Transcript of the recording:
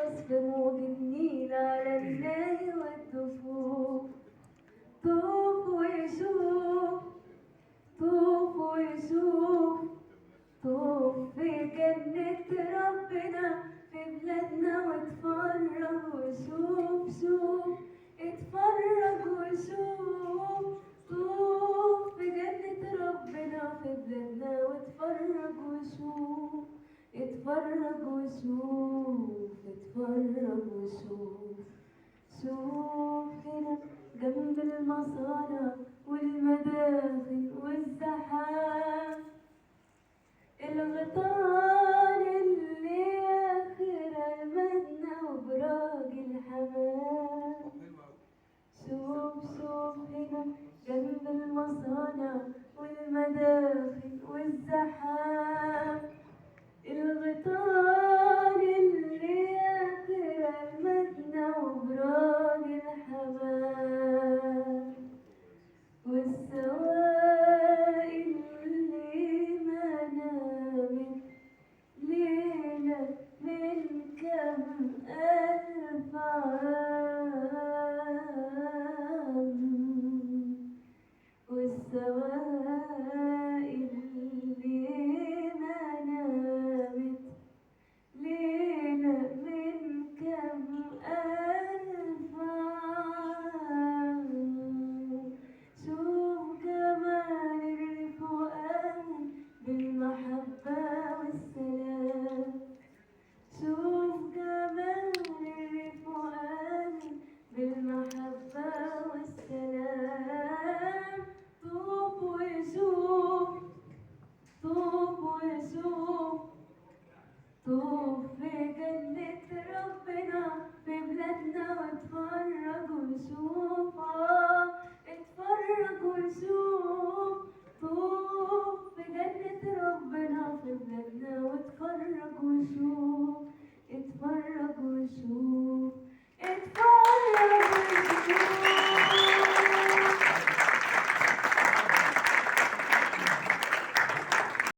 ترقص في موج النيل على الناي والدفوف. طوف وشوف، طوف وشوف، طوف في جنة ربنا في بلادنا واتفرج وشوف، شوف اتفرج وشوف. طوف في جنة ربنا في بلادنا واتفرج وشوف، اتفرج وشوف، اتفرج وشوف. شوف هنا جنب المصانع والمداخل والزحام، الغيطان اللي آخر المدنى وبراج الحمام. شوف شوف هنا جنب المصانع والمداخل والزحام، الغيطان اللي آخر المدنى وبراج الحمام، والسوائل اللي ما نامت ليلة من كم ألف عام، والسوائل اللي ما نامت ليلة من كم ألف عام. شوف جمال الفؤاد بالمحبة والسلام، شوف جمال الفؤاد بالمحبة والسلام. طوف وشوف، طوف وشوف، طوف في جنة ربنا في بلادنا واتفرج وشوف، اتفرج وشوف. طوف في جنة ربنا في بلادنا واتفرج وشوف.